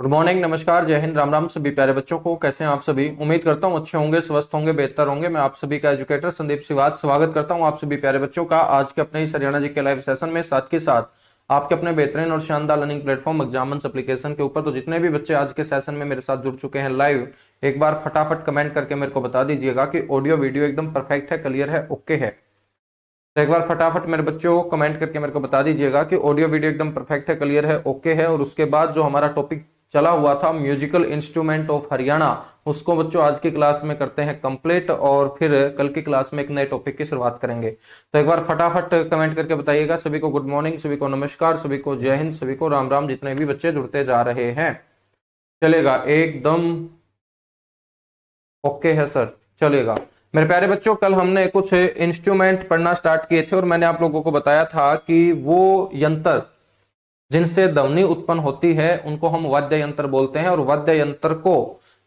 Good morning, नमस्कार, जय हिंद, राम राम सभी प्यारे बच्चों को। कैसे हैं आप सभी? उम्मीद करता हूं अच्छे होंगे, स्वस्थ होंगे, बेहतर होंगे। मैं आप सभी का एजुकेटर संदीप सिवाज स्वागत करता हूं आप सभी प्यारे बच्चों का आज के अपने इस हरियाणा जी के लाइव सेशन में, साथ के साथ आपके अपने बेहतरीन और शानदार लर्निंग प्लेटफॉर्म एग्जामंस एप्लीकेशन के ऊपर। तो जितने भी बच्चे आज के सेशन में मेरे साथ जुड़ चुके हैं लाइव, एक बार फटाफट कमेंट करके मेरे को बता दीजिएगा कि ऑडियो वीडियो एकदम परफेक्ट है, क्लियर है, ओके है। तो एक बार फटाफट मेरे बच्चों कमेंट करके मेरे को बता दीजिएगा कि ऑडियो वीडियो एकदम परफेक्ट है, क्लियर है, ओके है। और उसके बाद जो हमारा टॉपिक चला हुआ था म्यूजिकल इंस्ट्रूमेंट ऑफ हरियाणा, उसको बच्चों आज की क्लास में करते हैं कंप्लीट, और फिर कल की क्लास में एक नए टॉपिक की शुरुआत करेंगे। तो एक बार फटाफट कमेंट करके बताइएगा। सभी को गुड मॉर्निंग, सभी को नमस्कार, सभी को जय हिंद, सभी को राम राम, जितने भी बच्चे जुड़ते जा रहे हैं। चलेगा, एकदम ओके है सर, चलेगा। मेरे प्यारे बच्चों, कल हमने कुछ इंस्ट्रूमेंट पढ़ना स्टार्ट किए थे और मैंने आप लोगों को बताया था कि वो यंत्र जिनसे ध्वनि उत्पन्न होती है उनको हम वाद्य यंत्र बोलते हैं। और वाद्य यंत्र को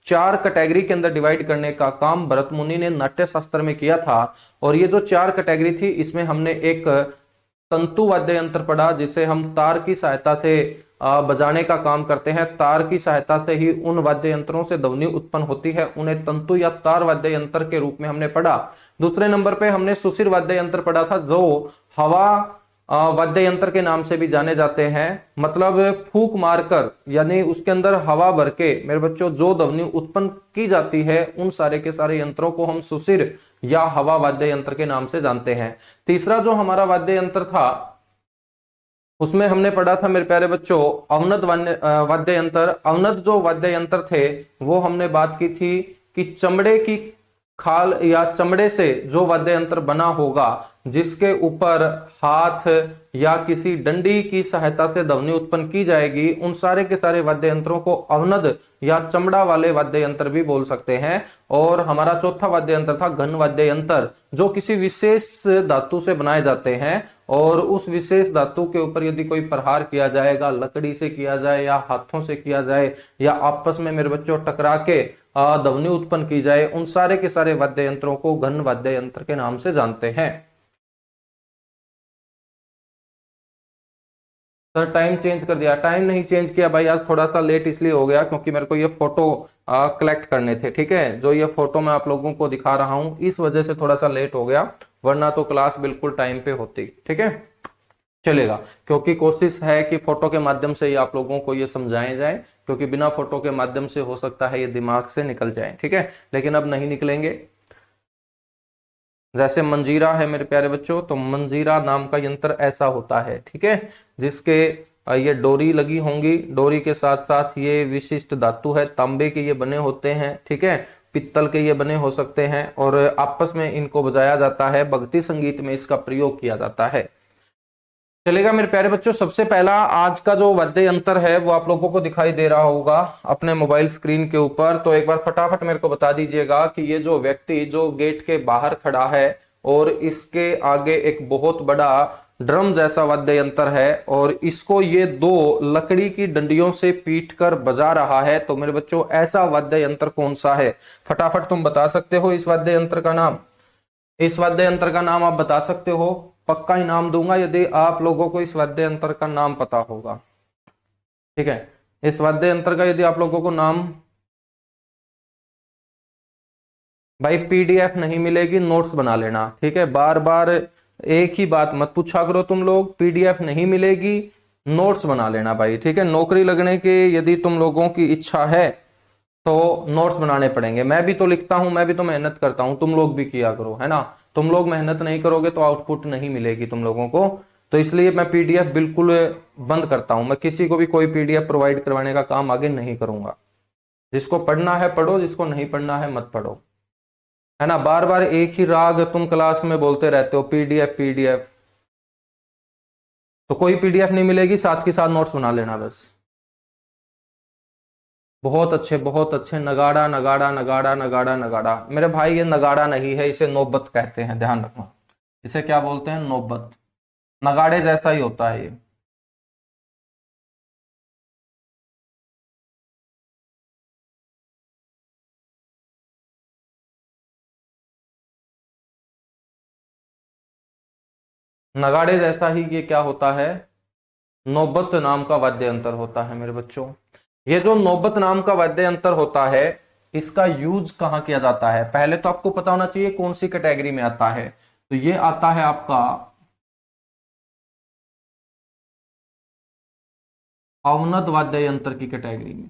चार कैटेगरी के अंदर डिवाइड करने का काम भरत मुनि ने नाट्य शास्त्र में किया था। और ये जो चार कैटेगरी थी, इसमें हमने एक तंतु वाद्य यंत्र पढ़ा, जिसे हम तार की सहायता से बजाने का काम करते हैं। तार की सहायता से ही उन वाद्य यंत्रों से ध्वनि उत्पन्न होती है, उन्हें तंतु या तार वाद्य यंत्र के रूप में हमने पढ़ा। दूसरे नंबर पे हमने सुशिर वाद्य यंत्र पढ़ा था, जो हवा वाद्य यंत्र के नाम से भी जाने जाते हैं। मतलब फूंक मारकर, यानी उसके अंदर हवा भर के मेरे बच्चों जो ध्वनि उत्पन्न की जाती है, उन सारे के सारे यंत्रों को हम सुशिर या हवा वाद्य यंत्र के नाम से जानते हैं। तीसरा जो हमारा वाद्य यंत्र था, उसमें हमने पढ़ा था मेरे प्यारे बच्चों अवनद वाद्य यंत्र। अवनद जो वाद्य यंत्र थे, वो हमने बात की थी कि चमड़े की खाल या चमड़े से जो वाद्य यंत्र बना होगा, जिसके ऊपर हाथ या किसी डंडी की सहायता से ध्वनि उत्पन्न की जाएगी, उन सारे के सारे वाद्य यंत्रों को अवनद या चमड़ा वाले वाद्य यंत्र भी बोल सकते हैं। और हमारा चौथा वाद्य यंत्र था घन वाद्य यंत्र, जो किसी विशेष धातु से बनाए जाते हैं। और उस विशेष धातु के ऊपर यदि कोई प्रहार किया जाएगा, लकड़ी से किया जाए या हाथों से किया जाए या आपस में मेरे बच्चों टकरा के ध्वनि उत्पन्न की जाए, उन सारे के सारे वाद्य यंत्रों को घन वाद्य यंत्र के नाम से जानते हैं। सर टाइम चेंज कर दिया? टाइम नहीं चेंज किया भाई, आज थोड़ा सा लेट इसलिए हो गया क्योंकि मेरे को ये फोटो कलेक्ट करने थे। ठीक है, जो ये फोटो मैं आप लोगों को दिखा रहा हूं, इस वजह से थोड़ा सा लेट हो गया, वरना तो क्लास बिल्कुल टाइम पे होती। ठीक है, चलेगा। क्योंकि कोशिश है कि फोटो के माध्यम से ही आप लोगों को ये समझाया जाए, क्योंकि बिना फोटो के माध्यम से हो सकता है ये दिमाग से निकल जाए। ठीक है, लेकिन अब नहीं निकलेंगे। जैसे मंजीरा है मेरे प्यारे बच्चों, तो मंजीरा नाम का यंत्र ऐसा होता है, ठीक है, जिसके ये डोरी लगी होंगी, डोरी के साथ साथ ये विशिष्ट धातु है, तांबे के ये बने होते हैं, ठीक है, पित्तल के ये बने हो सकते हैं, और आपस में इनको बजाया जाता है, भक्ति संगीत में इसका प्रयोग किया जाता है। चलेगा मेरे प्यारे बच्चों, सबसे पहला आज का जो वाद्य यंत्र है वो आप लोगों को दिखाई दे रहा होगा अपने मोबाइल स्क्रीन के ऊपर। तो एक बार फटाफट मेरे को बता दीजिएगा कि ये जो व्यक्ति जो गेट के बाहर खड़ा है और इसके आगे एक बहुत बड़ा ड्रम जैसा वाद्य यंत्र है, और इसको ये दो लकड़ी की डंडियों से पीट कर बजा रहा है, तो मेरे बच्चों ऐसा वाद्य यंत्र कौन सा है? फटाफट तुम बता सकते हो इस वाद्य यंत्र का नाम? इस वाद्य यंत्र का नाम आप बता सकते हो? पक्का इनाम दूंगा यदि आप लोगों को इस वाद्य यंत्र का नाम पता होगा। ठीक है, इस वाद्य यंत्र का यदि आप लोगों को नाम, भाई पीडीएफ नहीं मिलेगी, नोट्स बना लेना। ठीक है, बार बार एक ही बात मत पूछा करो तुम लोग, पीडीएफ नहीं मिलेगी, नोट्स बना लेना भाई। ठीक है, नौकरी लगने के यदि तुम लोगों की इच्छा है तो नोट्स बनाने पड़ेंगे। मैं भी तो लिखता हूं, मैं भी तो मेहनत करता हूं, तुम लोग भी किया करो, है ना। तुम लोग मेहनत नहीं करोगे तो आउटपुट नहीं मिलेगी तुम लोगों को। तो इसलिए मैं पीडीएफ बिल्कुल बंद करता हूं, मैं किसी को भी कोई पीडीएफ प्रोवाइड करवाने का काम आगे नहीं करूंगा। जिसको पढ़ना है पढ़ो, जिसको नहीं पढ़ना है मत पढ़ो, है ना। बार बार एक ही राग तुम क्लास में बोलते रहते हो, पीडीएफ पीडीएफ, तो कोई पीडीएफ नहीं मिलेगी, साथ के साथ नोट्स बना लेना बस। बहुत अच्छे, बहुत अच्छे। नगाड़ा नगाड़ा नगाड़ा नगाड़ा नगाड़ा, मेरे भाई ये नगाड़ा नहीं है, इसे नौबत कहते हैं, ध्यान रखना। इसे क्या बोलते हैं? नौबत। नगाड़े जैसा ही होता है ये। नगाड़े जैसा ही ये क्या होता है? नौबत नाम का वाद्य यंत्र होता है मेरे बच्चों। ये जो नौबत नाम का वाद्य यंत्र होता है, इसका यूज कहां किया जाता है? पहले तो आपको पता होना चाहिए कौन सी कैटेगरी में आता है। तो ये आता है आपका अवनद वाद्य यंत्र की कैटेगरी में।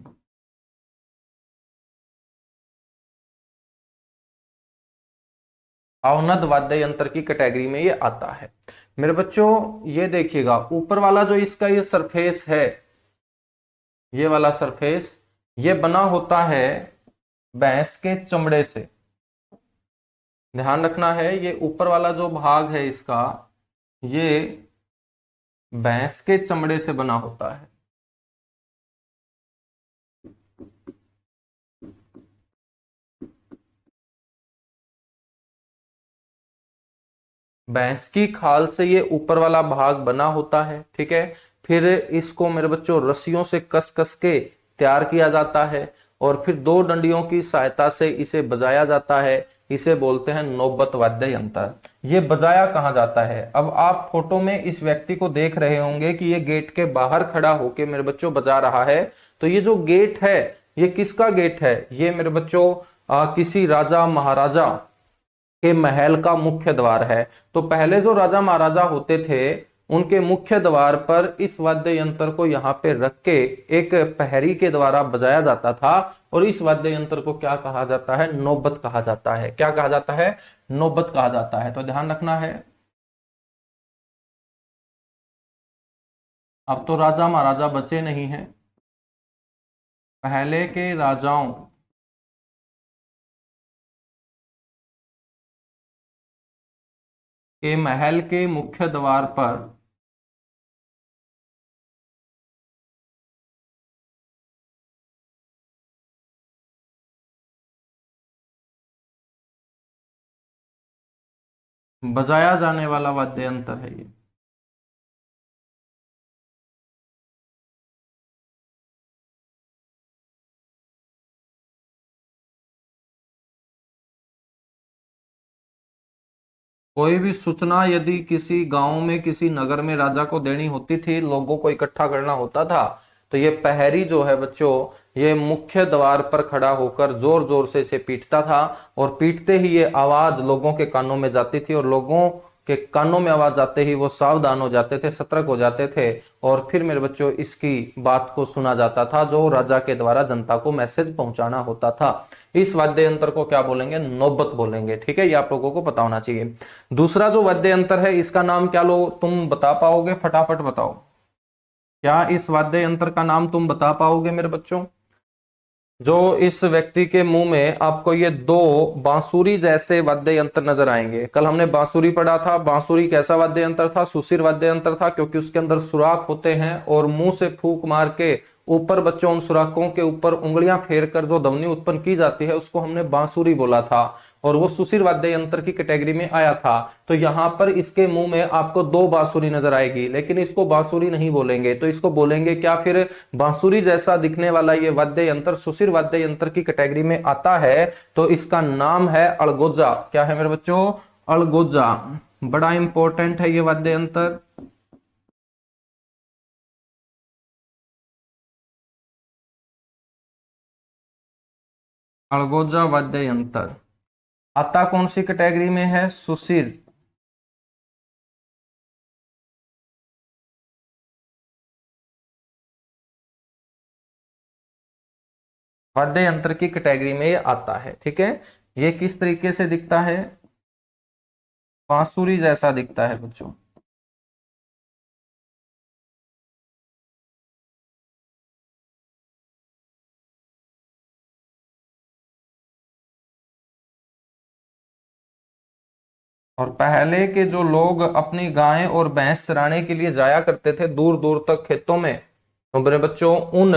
अवनद वाद्य यंत्र की कैटेगरी में ये आता है। मेरे बच्चों ये देखिएगा, ऊपर वाला जो इसका ये सरफेस है, ये वाला सरफेस, ये बना होता है भैंस के चमड़े से। ध्यान रखना है, ये ऊपर वाला जो भाग है इसका, ये भैंस के चमड़े से बना होता है। भैंस की खाल से ये ऊपर वाला भाग बना होता है, ठीक है। फिर इसको मेरे बच्चों रस्सियों से कस कस के तैयार किया जाता है, और फिर दो डंडियों की सहायता से इसे बजाया जाता है। इसे बोलते हैं नौबत वाद्य यंत्र। ये बजाया कहाँ जाता है? अब आप फोटो में इस व्यक्ति को देख रहे होंगे कि ये गेट के बाहर खड़ा होके मेरे बच्चों बजा रहा है। तो ये जो गेट है, ये किसका गेट है? ये मेरे बच्चों किसी राजा महाराजा के महल का मुख्य द्वार है। तो पहले जो राजा महाराजा होते थे, उनके मुख्य द्वार पर इस वाद्य यंत्र को यहाँ पे रख के एक पहरी के द्वारा बजाया जाता था। और इस वाद्य यंत्र को क्या कहा जाता है? नौबत कहा जाता है। क्या कहा जाता है? नौबत कहा जाता है। तो ध्यान रखना है। अब तो राजा महाराजा बचे नहीं हैं। पहले के राजाओं के महल के मुख्य द्वार पर बजाया जाने वाला वाद्य यंत्र है ये। कोई भी सूचना यदि किसी गांव में, किसी नगर में राजा को देनी होती थी, लोगों को इकट्ठा करना होता था, तो ये पहरी जो है बच्चों, ये मुख्य द्वार पर खड़ा होकर जोर जोर से इसे पीटता था। और पीटते ही ये आवाज लोगों के कानों में जाती थी, और लोगों के कानों में आवाज आते ही वो सावधान हो जाते थे, सतर्क हो जाते थे। और फिर मेरे बच्चों इसकी बात को सुना जाता था, जो राजा के द्वारा जनता को मैसेज पहुंचाना होता था। इस वाद्य यंत्र को क्या बोलेंगे? नौबत बोलेंगे, ठीक है। ये आप लोगों को पता होना चाहिए। दूसरा जो वाद्य यंत्र है, इसका नाम क्या लो तुम बता पाओगे? फटाफट बताओ। क्या इस वाद्य यंत्र का नाम तुम बता पाओगे मेरे बच्चों? जो इस व्यक्ति के मुंह में आपको ये दो बांसुरी जैसे वाद्य यंत्र नजर आएंगे। कल हमने बांसुरी पढ़ा था। बांसुरी कैसा वाद्य यंत्र था? सुशिर वाद्य यंत्र था, क्योंकि उसके अंदर सुराख होते हैं, और मुंह से फूंक मार के ऊपर बच्चों उन सुराखों के ऊपर उंगलियां फेर कर जो ध्वनि उत्पन्न की जाती है, उसको हमने बांसुरी बोला था। और वो सुशिर वाद्य यंत्र की कैटेगरी में आया था। तो यहां पर इसके मुंह में आपको दो बांसुरी नजर आएगी, लेकिन इसको बांसुरी नहीं बोलेंगे। तो इसको बोलेंगे क्या फिर? बांसुरी जैसा दिखने वाला ये वाद्य यंत्र सुशिर वाद्य यंत्र की कैटेगरी में आता है। तो इसका नाम है अड़गोजा। क्या है मेरे बच्चों? अड़गोजा। बड़ा इंपॉर्टेंट है ये वाद्य यंत्र। अड़गोजा वाद्य यंत्र आता कौन सी कैटेगरी में है? सुशिर वाद्य यंत्र की कैटेगरी में ये आता है, ठीक है। ये किस तरीके से दिखता है? बांसुरी जैसा दिखता है बच्चों। और पहले के जो लोग अपनी गायें और भैंस चराने के लिए जाया करते थे दूर दूर तक खेतों में, तो मेरे बच्चों उन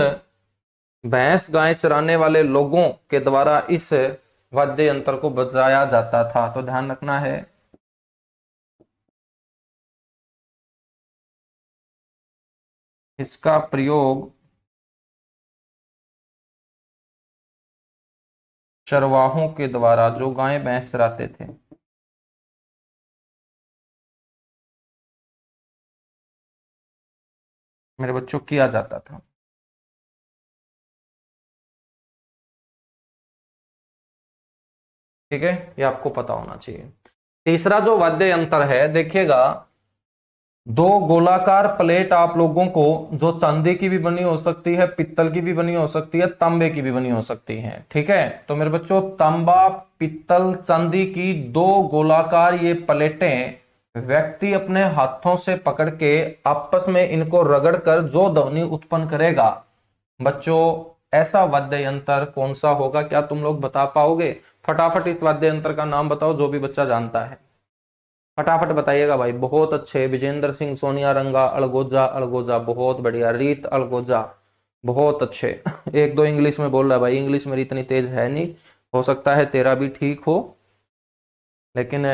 भैंस गाय चराने वाले लोगों के द्वारा इस वाद्य यंत्र को बजाया जाता था। तो ध्यान रखना है। इसका प्रयोग चरवाहों के द्वारा, जो गाय भैंस चराते थे, मेरे बच्चों किया जाता था। ठीक है, ये आपको पता होना चाहिए। तीसरा जो वाद्य यंत्र है, देखिएगा, दो गोलाकार प्लेट आप लोगों को, जो चांदी की भी बनी हो सकती है, पित्तल की भी बनी हो सकती है, तांबे की भी बनी हो सकती है। ठीक है, तो मेरे बच्चों, तांबा, पित्तल, चांदी की दो गोलाकार ये प्लेटें व्यक्ति अपने हाथों से पकड़ के आपस में इनको रगड़कर जो ध्वनि उत्पन्न करेगा, बच्चों ऐसा वाद्य यंत्र कौन सा होगा? क्या तुम लोग बता पाओगे? फटाफट इस वाद्य यंत्र का नाम बताओ, जो भी बच्चा जानता है फटाफट बताइएगा भाई। बहुत अच्छे, विजेंद्र सिंह सोनिया रंगा, अड़गोजा, अड़गोजा, बहुत बढ़िया, रीत अड़गोजा, बहुत अच्छे। एक दो इंग्लिश में बोल रहा है भाई, इंग्लिश मेरी इतनी तेज है नहीं, हो सकता है तेरा भी ठीक हो, लेकिन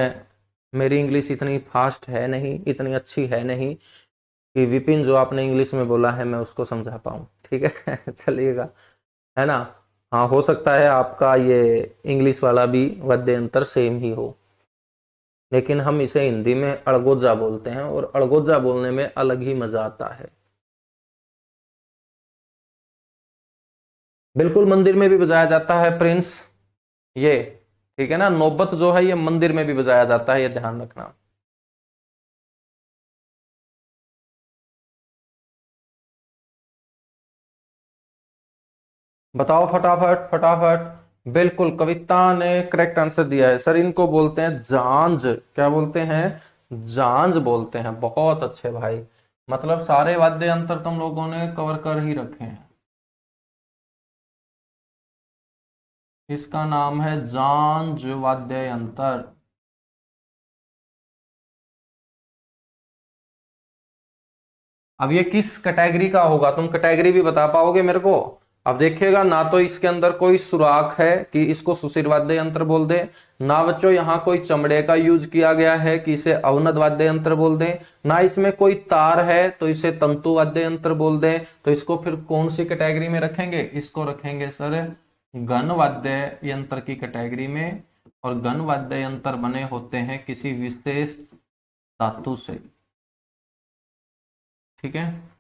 मेरी इंग्लिश इतनी फास्ट है नहीं, इतनी अच्छी है नहीं कि विपिन जो आपने इंग्लिश में बोला है मैं उसको समझा पाऊं। ठीक है चलिएगा, है ना। हाँ, हो सकता है आपका ये इंग्लिश वाला भी वाद्य यंत्र सेम ही हो, लेकिन हम इसे हिंदी में अड़गोजा बोलते हैं, और अड़गोजा बोलने में अलग ही मजा आता है। बिल्कुल, मंदिर में भी बजाया जाता है प्रिंस, ये ठीक है ना। नौबत जो है ये मंदिर में भी बजाया जाता है, ये ध्यान रखना। बताओ फटाफट फटाफट। बिल्कुल, कविता ने करेक्ट आंसर दिया है सर, इनको बोलते हैं झांझ। क्या बोलते हैं? झांझ बोलते हैं। बहुत अच्छे भाई, मतलब सारे वाद्य यंत्र तुम लोगों ने कवर कर ही रखे हैं। इसका नाम है झांझ वाद्य यंत्र। अब ये किस कैटेगरी का होगा, तुम कैटेगरी भी बता पाओगे मेरे को? अब देखिएगा, ना तो इसके अंदर कोई सुराख है कि इसको सुशिर वाद्य यंत्र बोल दे, ना बच्चों यहाँ कोई चमड़े का यूज किया गया है कि इसे अवनद वाद्य यंत्र बोल दे, ना इसमें कोई तार है तो इसे तंतु वाद्य यंत्र बोल दे। तो इसको फिर कौन सी कैटेगरी में रखेंगे? इसको रखेंगे सर घन वाद्य यंत्र की कैटेगरी में। और घन वाद्य यंत्र बने होते हैं किसी विशेष धातु से। ठीक है,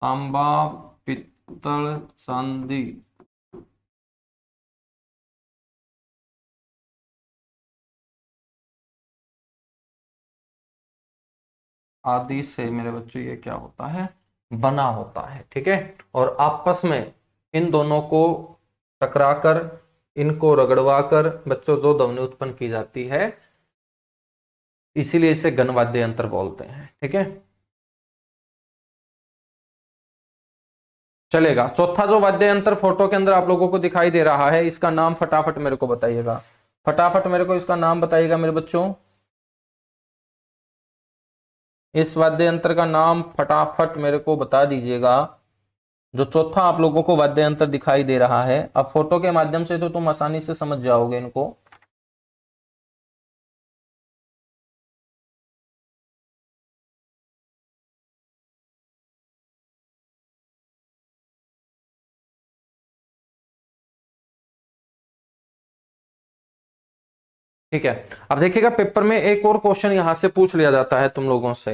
तांबा, पित्तल, चांदी, आदि से मेरे बच्चों ये क्या होता है? बना होता है। ठीक है, और आपस में इन दोनों को टकराकर, इनको रगड़वा कर बच्चों जो ध्वनि उत्पन्न की जाती है, इसीलिए इसे घन वाद्य यंत्र बोलते हैं। ठीक है, चलेगा। चौथा जो वाद्य यंत्र फोटो के अंदर आप लोगों को दिखाई दे रहा है, इसका नाम फटाफट मेरे को बताइएगा। फटाफट मेरे को इसका नाम बताइएगा मेरे बच्चों। इस वाद्य यंत्र का नाम फटाफट मेरे को बता दीजिएगा। जो चौथा आप लोगों को वाद्य यंत्र दिखाई दे रहा है, अब फोटो के माध्यम से तो तुम आसानी से समझ जाओगे इनको। ठीक है, अब देखिएगा, पेपर में एक और क्वेश्चन यहां से पूछ लिया जाता है तुम लोगों से।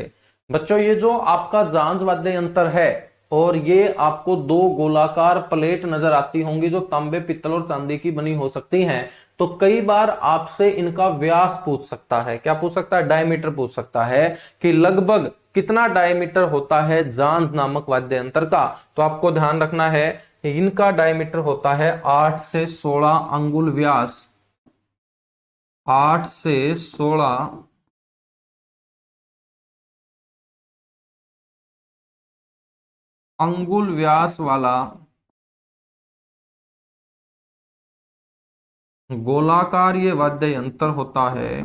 बच्चों, ये जो आपका जांज वाद्य यंत्र है, और ये आपको दो गोलाकार प्लेट नजर आती होंगी जो तांबे, पित्तल और चांदी की बनी हो सकती हैं। तो कई बार आपसे इनका व्यास पूछ सकता है। क्या पूछ सकता है? डायमीटर पूछ सकता है कि लगभग कितना डायमीटर होता है जांज नामक वाद्य यंत्र का। तो आपको ध्यान रखना है, इनका डायमीटर होता है 8 से 16 अंगुल व्यास। 8 से 16 अंगुल व्यास वाला गोलाकार ये वाद्य यंत्र होता है,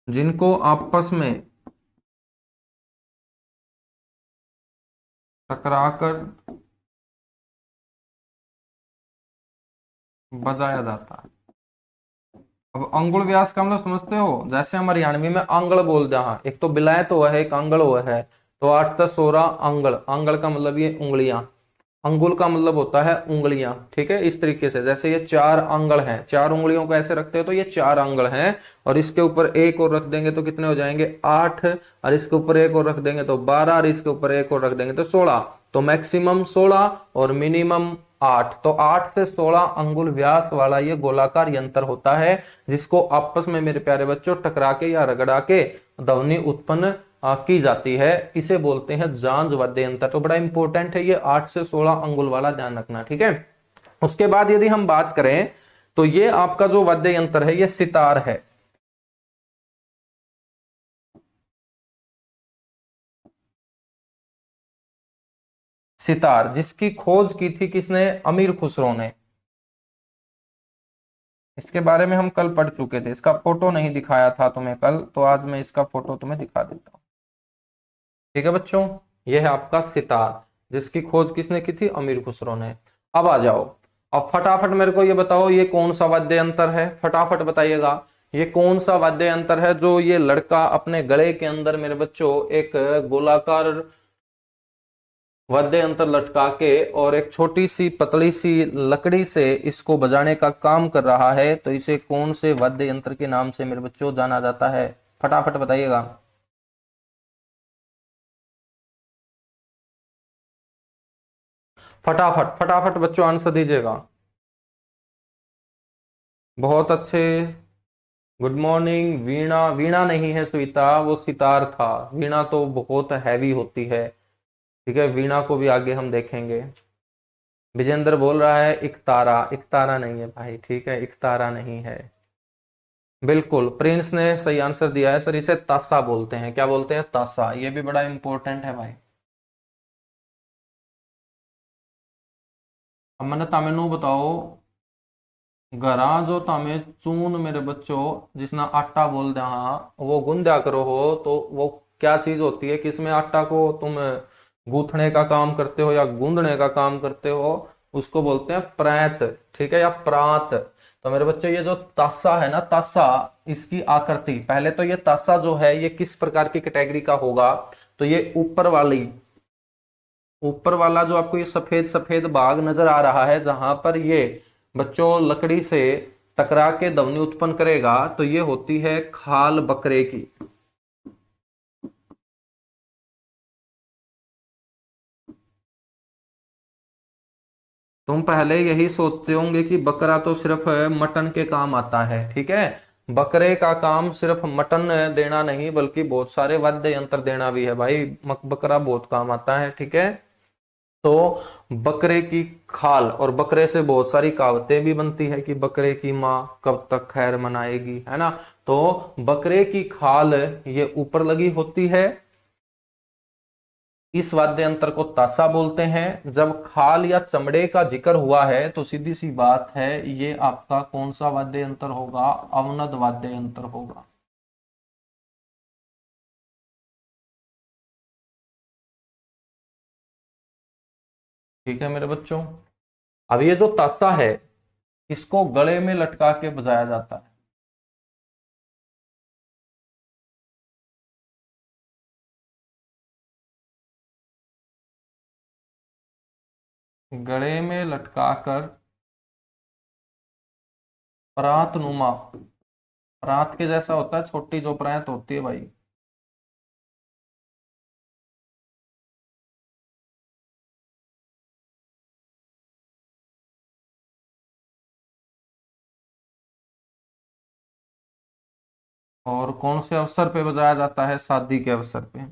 जिनको आपस में टकराकर बजाया जाता है। अब अंगुल व्यास का मतलब समझते हो, जैसे हम हरियाणवी में आंगल बोलते हैं, हाँ, एक तो बिलायत हुआ है, एक आंगल हुआ है। तो 8 + 16 आंगल, आंगल का मतलब ये उंगलियां, अंगुल का मतलब होता है उंगलियां, ठीक है। इस तरीके से जैसे ये 4 आंगल हैं, 4 उंगलियों को ऐसे रखते हो तो ये 4 आंगल हैं, और इसके ऊपर एक और रख देंगे तो कितने हो जाएंगे, 8, और इसके ऊपर एक और रख देंगे तो 12, और इसके ऊपर एक और रख देंगे तो 16। तो मैक्सिमम 16 और मिनिमम 8, तो 8 से 16 अंगुल व्यास वाला ये गोलाकार यंत्र होता है, जिसको आपस में मेरे प्यारे बच्चों टकरा के या रगड़ा के ध्वनि उत्पन्न की जाती है। इसे बोलते हैं जांज वाद्य यंत्र। तो बड़ा इंपॉर्टेंट है ये 8 से 16 अंगुल वाला, ध्यान रखना, ठीक है। उसके बाद यदि हम बात करें तो ये आपका जो वाद्य यंत्र है ये सितार है। सितार जिसकी खोज की थी किसने, अमीर खुसरो ने। इसके बारे में हम कल पढ़ चुके थे, इसका फोटो नहीं दिखाया था तुम्हें कल, तो आज मैं इसका फोटो तुम्हें दिखा देता हूं, ठीक है बच्चों। यह है आपका सितार, जिसकी खोज किसने की थी, अमीर खुसरो ने। अब आ जाओ, अब फटाफट मेरे को ये बताओ ये कौन सा वाद्य यंत्र है, फटाफट बताइएगा। ये कौन सा वाद्य यंत्र है जो ये लड़का अपने गले के अंदर मेरे बच्चों एक गोलाकार वाद्य यंत्र लटका के और एक छोटी सी पतली सी लकड़ी से इसको बजाने का काम कर रहा है, तो इसे कौन से वाद्य यंत्र के नाम से मेरे बच्चों जाना जाता है, फटाफट बताइएगा। फटाफट फटाफट बच्चों आंसर दीजिएगा। बहुत अच्छे, गुड मॉर्निंग। वीणा, वीणा नहीं है स्वीता, वो सितार था। वीणा तो बहुत हैवी होती है, ठीक है, वीणा को भी आगे हम देखेंगे। विजेंद्र बोल रहा है इकतारा, इकतारा नहीं है भाई, ठीक है, इकतारा नहीं है। बिल्कुल, प्रिंस ने सही आंसर दिया है सर, इसे तासा बोलते हैं। क्या बोलते हैं, तासा। ये भी बड़ा इंपॉर्टेंट है भाई। अब मैंने तमेनू बताओ, घरा जो तमे चून मेरे बच्चों जिसना आटा बोल दे, हाँ वो गुंदा करो हो, तो वो क्या चीज होती है, किसमें आटा को तुम गूंथने का काम करते हो या गूंदने का काम करते हो, उसको बोलते हैं प्रैत, ठीक है, या प्रात। तो मेरे बच्चों ये जो तासा है ना, तासा, इसकी आकृति, पहले तो ये तासा जो है ये किस प्रकार की कैटेगरी का होगा, तो ये ऊपर वाला जो आपको ये सफेद सफेद भाग नजर आ रहा है, जहां पर ये बच्चों लकड़ी से टकरा के ध्वनि उत्पन्न करेगा, तो ये होती है खाल बकरे की। तुम पहले यही सोचते होंगे कि बकरा तो सिर्फ मटन के काम आता है, ठीक है। बकरे का काम सिर्फ मटन देना नहीं, बल्कि बहुत सारे वाद्य यंत्र देना भी है भाई। बकरा बहुत काम आता है, ठीक है। तो बकरे की खाल, और बकरे से बहुत सारी कहावतें भी बनती है कि बकरे की माँ कब तक खैर मनाएगी, है ना। तो बकरे की खाल ये ऊपर लगी होती है, इस वाद्य यंत्र को तासा बोलते हैं। जब खाल या चमड़े का जिक्र हुआ है तो सीधी सी बात है ये आपका कौन सा वाद्य यंत्र होगा, अवनद वाद्य यंत्र होगा। ठीक है मेरे बच्चों। अब ये जो तासा है इसको गले में लटका के बजाया जाता है। गले में लटका कर परात नुमा, परात के जैसा होता है, छोटी जो परात होती है भाई। और कौन से अवसर पे बजाया जाता है, शादी के अवसर पे।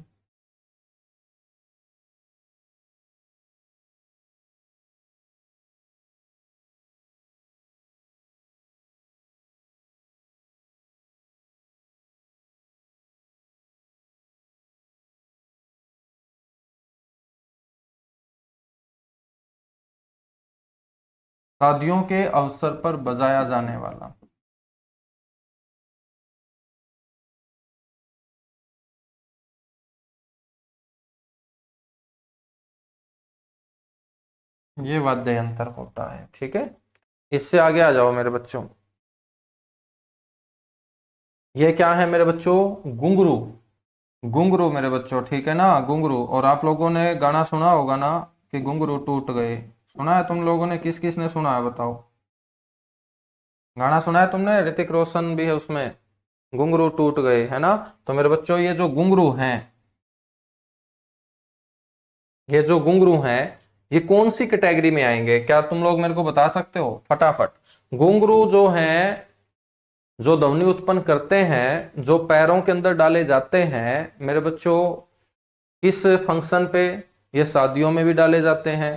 शादियों के अवसर पर बजाया जाने वाला, ये वाद्य यंत्र होता है, ठीक है। इससे आगे आ जाओ मेरे बच्चों। ये क्या है मेरे बच्चों? घुंघरू। घुंघरू मेरे बच्चों, ठीक है ना, घुंघरू। और आप लोगों ने गाना सुना होगा ना कि घुंघरू टूट गए। सुना है तुम लोगों ने? किस किस ने सुना है बताओ? गाना सुना है तुमने? ऋतिक रोशन भी है उसमें, घुंघरू टूट गए, है ना। तो मेरे बच्चों ये जो घुंघरू हैं, ये जो घुंघरू हैं, ये कौन सी कैटेगरी में आएंगे? क्या तुम लोग मेरे को बता सकते हो फटाफट? घुंघरू जो हैं, जो ध्वनि उत्पन्न करते हैं, जो पैरों के अंदर डाले जाते हैं मेरे बच्चों, किस फंक्शन पे? ये शादियों में भी डाले जाते हैं,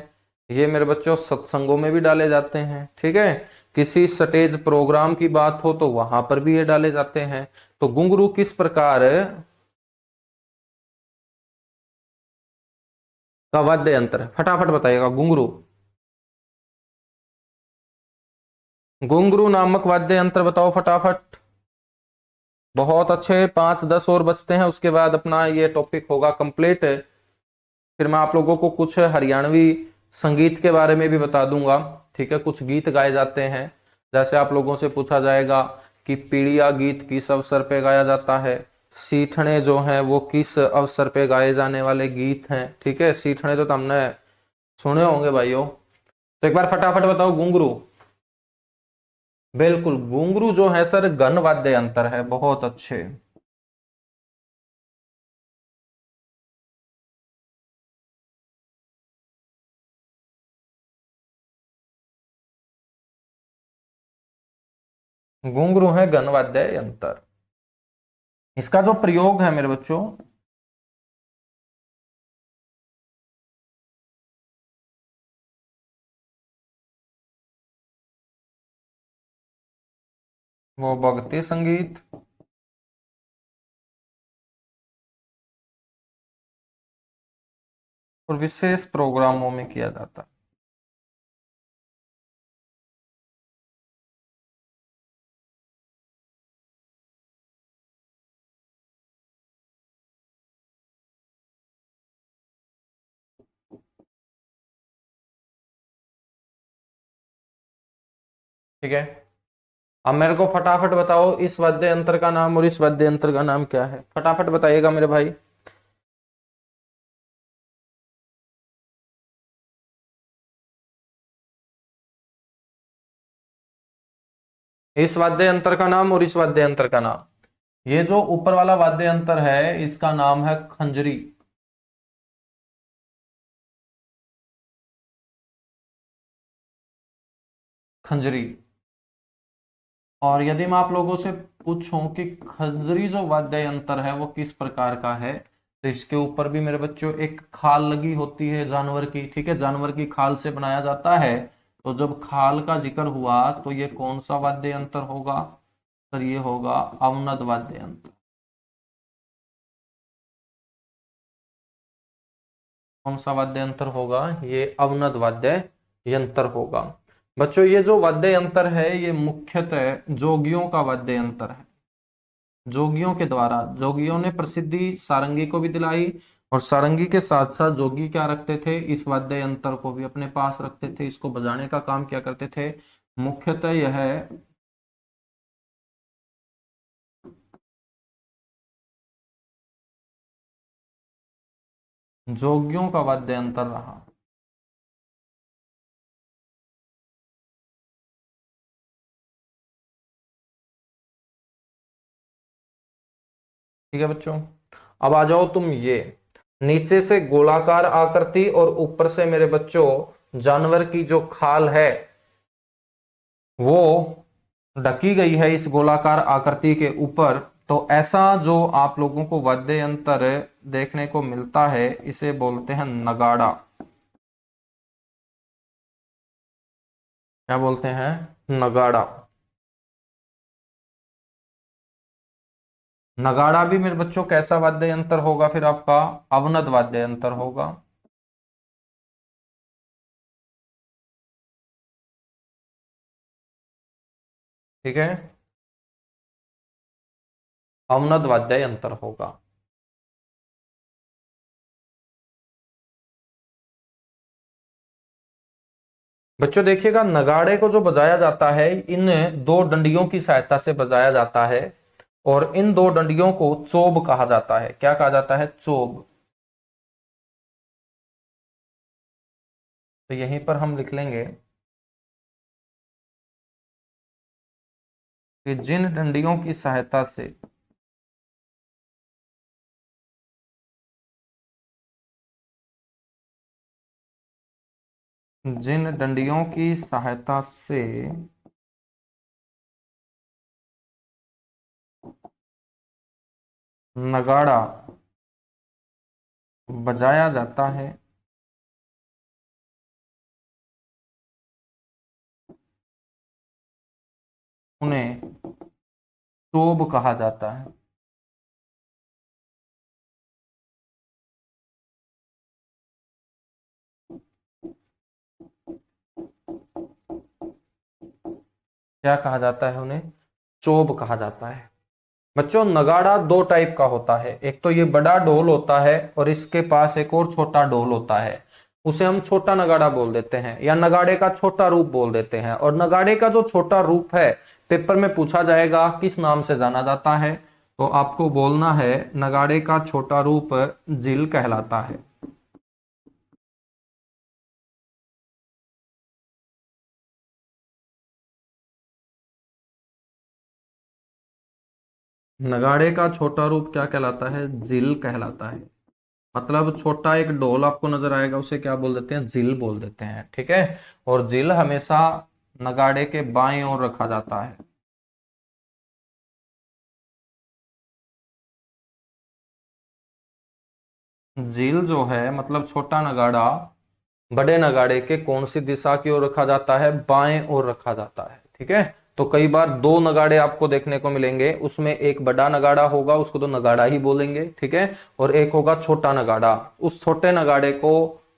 ये मेरे बच्चों सत्संगों में भी डाले जाते हैं, ठीक है। किसी स्टेज प्रोग्राम की बात हो तो वहां पर भी ये डाले जाते हैं। तो घुंघरू किस प्रकार का वाद्य यंत्र है? फटाफट बताइएगा। घुंघरू, घुंघरू नामक वाद्य यंत्र बताओ फटाफट। बहुत अच्छे, 5-10 और बचते हैं, उसके बाद अपना ये टॉपिक होगा कंप्लीट। फिर मैं आप लोगों को कुछ हरियाणवी संगीत के बारे में भी बता दूंगा, ठीक है। कुछ गीत गाए जाते हैं, जैसे आप लोगों से पूछा जाएगा कि पीड़िया गीत किस अवसर पे गाया जाता है, सीठने जो हैं वो किस अवसर पे गाए जाने वाले गीत हैं, ठीक है। सीठने तो तुमने सुने होंगे भाइयों। तो एक बार फटाफट बताओ। घुंघरू, बिल्कुल, घुंघरू जो है सर घन वाद्य यंत्र है। बहुत अच्छे। घुंघरू है घन वाद्य यंत्र। इसका जो प्रयोग है मेरे बच्चों, वो भक्ति संगीत और विशेष प्रोग्रामों में किया जाता है। ठीक है। अब मेरे को फटाफट बताओ इस वाद्य यंत्र का नाम और इस वाद्य यंत्र का नाम क्या है? फटाफट बताइएगा मेरे भाई। इस वाद्य यंत्र का नाम और इस वाद्य यंत्र का नाम। ये जो ऊपर वाला वाद्य यंत्र है इसका नाम है खंजरी। खंजरी। और यदि मैं आप लोगों से पूछूं कि खंजरी जो वाद्य यंत्र है वो किस प्रकार का है, तो इसके ऊपर भी मेरे बच्चों एक खाल लगी होती है जानवर की, ठीक है। जानवर की खाल से बनाया जाता है। तो जब खाल का जिक्र हुआ तो ये कौन सा वाद्य यंत्र होगा? सर ये होगा अवनद वाद्य यंत्र। कौन सा वाद्य यंत्र होगा? ये अवनद वाद्य यंत्र होगा। बच्चों ये जो वाद्य यंत्र है ये मुख्यतः जोगियों का वाद्य यंत्र है। जोगियों के द्वारा, जोगियों ने प्रसिद्धि सारंगी को भी दिलाई, और सारंगी के साथ साथ जोगी क्या रखते थे? इस वाद्य यंत्र को भी अपने पास रखते थे, इसको बजाने का काम क्या करते थे? मुख्यतः यह जोगियों का वाद्य यंत्र रहा। ठीक है बच्चों। अब आ जाओ तुम ये, नीचे से गोलाकार आकृति और ऊपर से मेरे बच्चों जानवर की जो खाल है वो ढकी गई है इस गोलाकार आकृति के ऊपर। तो ऐसा जो आप लोगों को वाद्य यंत्र देखने को मिलता है इसे बोलते हैं नगाड़ा। क्या बोलते हैं? नगाड़ा। नगाड़ा भी मेरे बच्चों कैसा वाद्य यंत्र होगा फिर आपका? अवनद वाद्य यंत्र होगा। ठीक है, अवनद वाद्य यंत्र होगा। बच्चों देखिएगा, नगाड़े को जो बजाया जाता है इन दो डंडियों की सहायता से बजाया जाता है। और इन दो डंडियों को चोब कहा जाता है। क्या कहा जाता है? चोब। तो यहीं पर हम लिख लेंगे कि जिन डंडियों की सहायता से जिन डंडियों की सहायता से नगाड़ा बजाया जाता है उन्हें टोब कहा जाता है। क्या कहा जाता है? उन्हें चोब कहा जाता है। बच्चों, नगाड़ा दो टाइप का होता है। एक तो ये बड़ा ढोल होता है और इसके पास एक और छोटा ढोल होता है। उसे हम छोटा नगाड़ा बोल देते हैं या नगाड़े का छोटा रूप बोल देते हैं। और नगाड़े का जो छोटा रूप है, पेपर में पूछा जाएगा किस नाम से जाना जाता है, तो आपको बोलना है नगाड़े का छोटा रूप जिल कहलाता है। नगाड़े का छोटा रूप क्या कहलाता है? जिल कहलाता है। मतलब छोटा एक ढोल आपको नजर आएगा, उसे क्या बोल देते हैं? जिल बोल देते हैं। ठीक है। और जिल हमेशा नगाड़े के बाएं ओर रखा जाता है। जिल जो है मतलब छोटा नगाड़ा बड़े नगाड़े के कौन सी दिशा की ओर रखा जाता है? बाएं ओर रखा जाता है। ठीक है। तो कई बार दो नगाड़े आपको देखने को मिलेंगे, उसमें एक बड़ा नगाड़ा होगा, उसको तो नगाड़ा ही बोलेंगे। ठीक है। और एक होगा छोटा नगाड़ा। उस छोटे नगाड़े को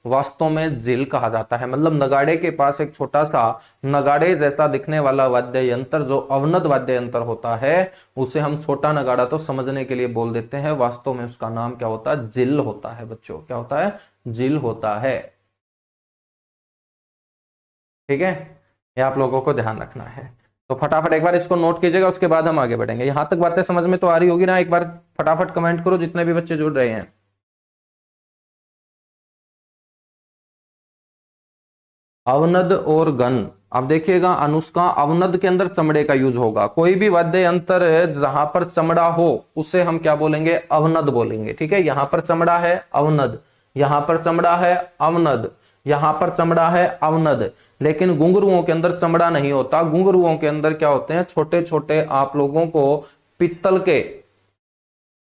वास्तव में जिल कहा जाता है। मतलब नगाड़े के पास एक छोटा सा नगाड़े जैसा दिखने वाला वाद्य यंत्र, जो अवनद वाद्य यंत्र होता है, उसे हम छोटा नगाड़ा तो समझने के लिए बोल देते हैं। वास्तव में उसका नाम क्या होता है? जिल होता है। बच्चों, क्या होता है? जिल होता है। ठीक है। ये आप लोगों को ध्यान रखना है। तो फटाफट एक बार इसको नोट कीजिएगा, उसके बाद हम आगे बढ़ेंगे। यहां तक बातें समझ में तो आ रही होगी ना? एक बार फटाफट कमेंट करो जितने भी बच्चे जुड़ रहे हैं। अवनद और गन। अब देखिएगा, अनुष्का, अवनद के अंदर चमड़े का यूज होगा। कोई भी वाद्य यंत्र जहां पर चमड़ा हो उसे हम क्या बोलेंगे? अवनद बोलेंगे। ठीक है। यहां पर चमड़ा है, अवनद। यहां पर चमड़ा है, अवनद। यहां पर चमड़ा है, अवनद। लेकिन घुंघरुओं के अंदर चमड़ा नहीं होता। घुंघरुओं के अंदर क्या होते हैं? छोटे छोटे आप लोगों को पित्तल के,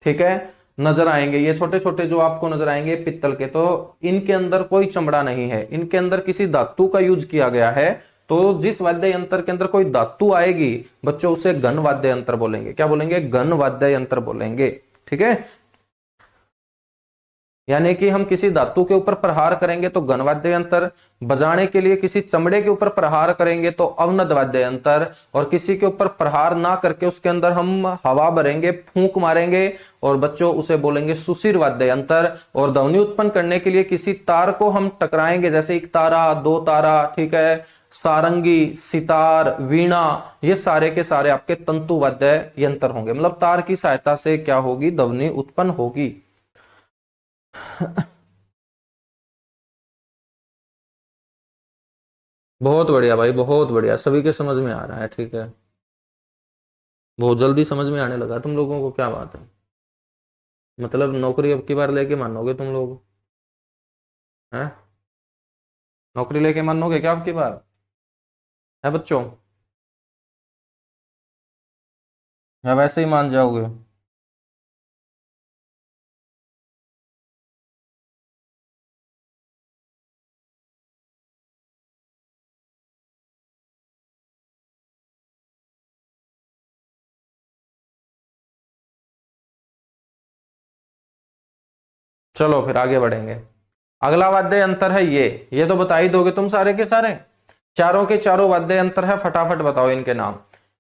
ठीक है, नजर आएंगे। ये छोटे छोटे जो आपको नजर आएंगे पित्तल के, तो इनके अंदर कोई चमड़ा नहीं है, इनके अंदर किसी धातु का यूज किया गया है। तो जिस वाद्य यंत्र के अंदर कोई धातु आएगी बच्चों, उसे घन वाद्य यंत्र बोलेंगे। क्या बोलेंगे? घन वाद्य यंत्र बोलेंगे। ठीक है। यानी कि हम किसी धातु के ऊपर प्रहार करेंगे तो घन वाद्य यंत्र, बजाने के लिए किसी चमड़े के ऊपर प्रहार करेंगे तो अवनद वाद्य यंत्र, और किसी के ऊपर प्रहार ना करके उसके अंदर हम हवा भरेंगे, फूंक मारेंगे, और बच्चों उसे बोलेंगे सुशिर वाद्य यंत्र। और ध्वनि उत्पन्न करने के लिए किसी तार को हम टकराएंगे, जैसे एक तारा, दो तारा, ठीक है, सारंगी, सितार, वीणा, ये सारे के सारे आपके तंतु वाद्य यंत्र होंगे। मतलब तार की सहायता से क्या होगी? ध्वनि उत्पन्न होगी। बहुत बढ़िया भाई, बहुत बढ़िया, सभी के समझ में आ रहा है। ठीक है। बहुत जल्दी समझ में आने लगा तुम लोगों को, क्या बात है। मतलब नौकरी अब की बार लेके मानोगे तुम लोग? हैं? नौकरी लेके मानोगे क्या अब की बार? है बच्चों? या वैसे ही मान जाओगे? चलो फिर आगे बढ़ेंगे। अगला वाद्य यंत्र है ये तो बता ही दोगे तुम सारे के सारे। चारों के चारों वाद्य यंत्र है, फटाफट बताओ इनके नाम।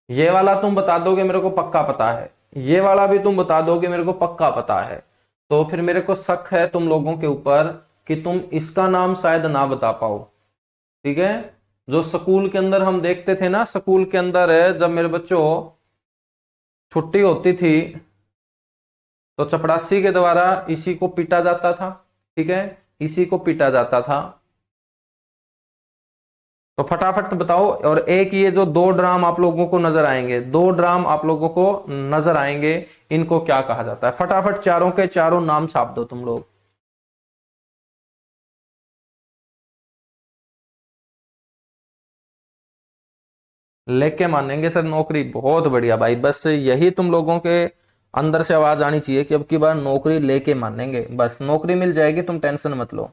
ये वाला तुम बता दोगे, मेरे को पक्का पता है। ये वाला भी तुम बता दोगे, मेरे को पक्का पता है। तो फिर मेरे को शक है तुम लोगों के ऊपर कि तुम इसका नाम शायद ना बता पाओ। ठीक है। जो स्कूल के अंदर हम देखते थे ना, स्कूल के अंदर है जब मेरे बच्चों छुट्टी होती थी तो चपरासी के द्वारा इसी को पीटा जाता था, ठीक है, इसी को पीटा जाता था। तो फटाफट बताओ। और एक ये जो दो ड्राम आप लोगों को नजर आएंगे, दो ड्राम आप लोगों को नजर आएंगे, इनको क्या कहा जाता है? फटाफट चारों के चारों नाम छाप दो तुम लोग। लेके मानेंगे सर नौकरी, बहुत बढ़िया भाई, बस यही तुम लोगों के अंदर से आवाज आनी चाहिए कि अब की बार नौकरी लेके मानेंगे, बस नौकरी मिल जाएगी, तुम टेंशन मत लो।